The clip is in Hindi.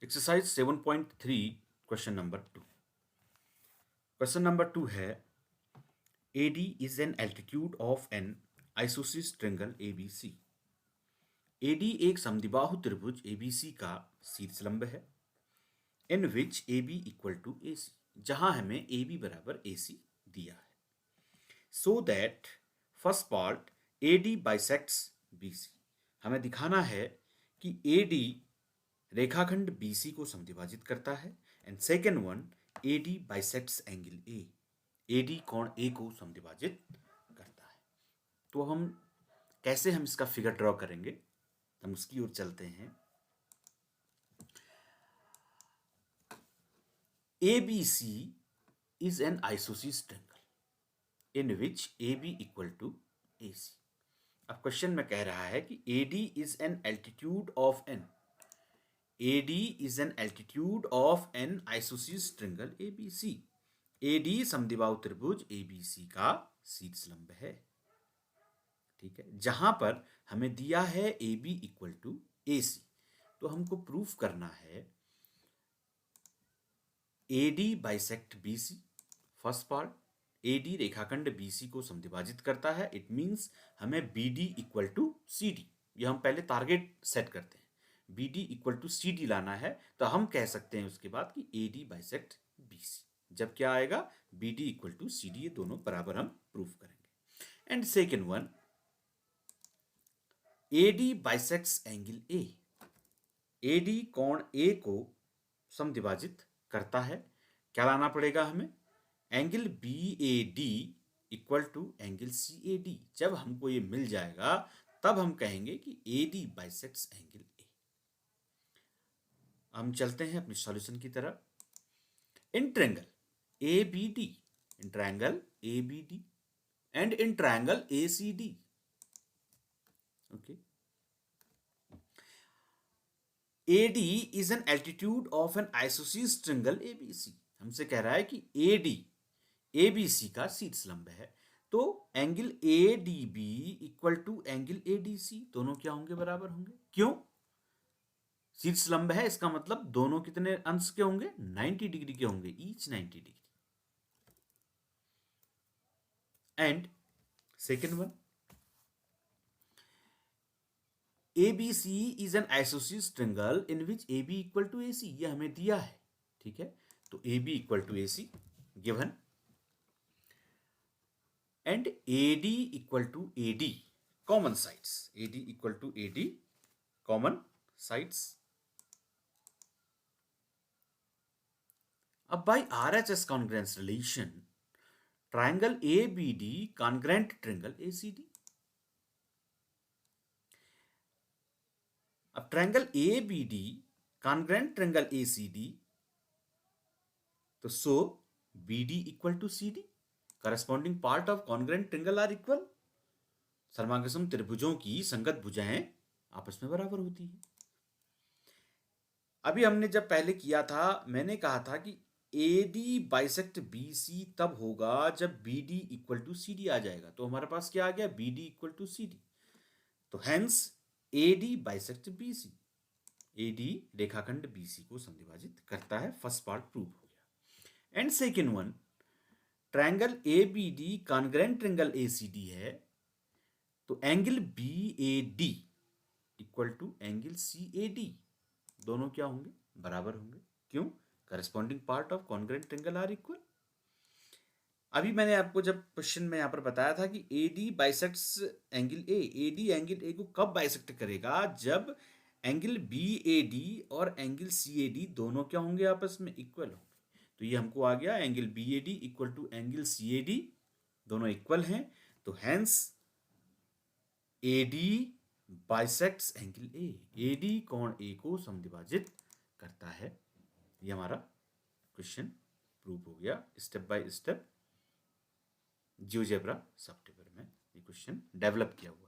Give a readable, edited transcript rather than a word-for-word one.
Exercise 7.3 question number 2। Question number 2 है AD is an altitude of an isosceles triangle ABC। AD एक समद्विबाहु त्रिभुज ABC का शीर्षलंब है in which AB equal to AC, जहां हमें AB बराबर AC दिया है। So that first part AD bisects BC, हमें दिखाना है कि AD रेखाखंड BC को समद्विभाजित करता है and second one AD bisects angle A, AD कोण A को समद्विभाजित करता है। तो हम कैसे इसका फिगर ड्रॉ करेंगे, हम उसकी ओर चलते हैं। ABC is an isosceles triangle in which AB equal to AC। अब क्वेश्चन में कह रहा है कि AD is an altitude of an AD is an altitude of an isosceles triangle ABC। AD समद्विबाहु त्रिभुज ABC का शीर्षलंब है, ठीक है, जहां पर हमें दिया है AB इक्वल टू AC। तो हमको प्रूफ करना है AD bisect BC। First part AD रेखाखंड BC को समद्विभाजित करता है, इट मींस हमें BD इक्वल टू CD, ये हम पहले टारगेट सेट करते हैं, BD इक्वल टू CD लाना है। तो हम कह सकते हैं उसके बाद कि AD बाइसेक्ट BC, जब क्या आएगा BD इक्वल टू CD, ये दोनों बराबर हम प्रूफ करेंगे। And second one AD bisects angle A, AD कोण A को समद्विभाजित करता है। क्या लाना पड़ेगा हमें, angle BAD equal to angle CAD। जब हमको ये मिल जाएगा तब हम कहेंगे कि AD बाइसेक्ट्स एंगल A। हम चलते हैं अपनी सॉल्यूशन की तरफ। In triangle ABD, in triangle ABD and in triangle ACD, okay, AD is an altitude of an isosceles triangle ABC। हमसे कह रहा है कि AD ABC का शीर्षलंब है, तो angle ADB equal to angle ADC, दोनों क्या होंगे, बराबर होंगे। क्यों, शीर्षलंब है, इसका मतलब दोनों कितने अंश के होंगे, 90 डिग्री के होंगे, each 90 degree. And second one ABC is an isosceles triangle in which AB equal to AC, ये हमें दिया है, ठीक है। तो AB equal to AC given and AD equal to AD common sides, AD equal to AD common sides। अब by RHS congruence relation triangle ABD congruent triangle ACD। अब triangle ABD congruent triangle ACD, तो so BD equal to CD, corresponding part of congruent triangle are equal. समविषम त्रिभुजों की संगत भुजाएं आपस में बराबर होती हैं। अभी हमने जब पहले किया था, मैंने कहा था कि AD बाइसेक्ट BC तब होगा जब BD इक्वल टू CD आ जाएगा। तो हमारे पास क्या आ गया, BD इक्वल टू CD, तो hence AD bisect BC, AD रेखाखंड BC को समद्विभाजित करता है। फर्स्ट पार्ट प्रूव हो गया। And second one triangle ABD congruent triangle ACD है, तो angle BAD equal to angle CAD, दोनों क्या होंगे, बराबर होंगे। क्यों, corresponding part of congruent triangle are equal. अभी मैंने आपको जब क्वेश्चन में यहां पर बताया था कि AD bisects angle A, AD angle A को कब बाइसेक्ट करेगा, जब एंगल BAD और एंगल CAD दोनों क्या होंगे, आपस में इक्वल होंगे। तो ये हमको आ गया angle BAD equal to angle CAD, दोनों इक्वल हैं, तो hence AD bisects angle A, AD कोण A को समद्विभाजित करता है। ये हमारा क्वेश्चन प्रूव हो गया, step by step GeoGebra software में ये क्वेश्चन डेवलप किया हुआ।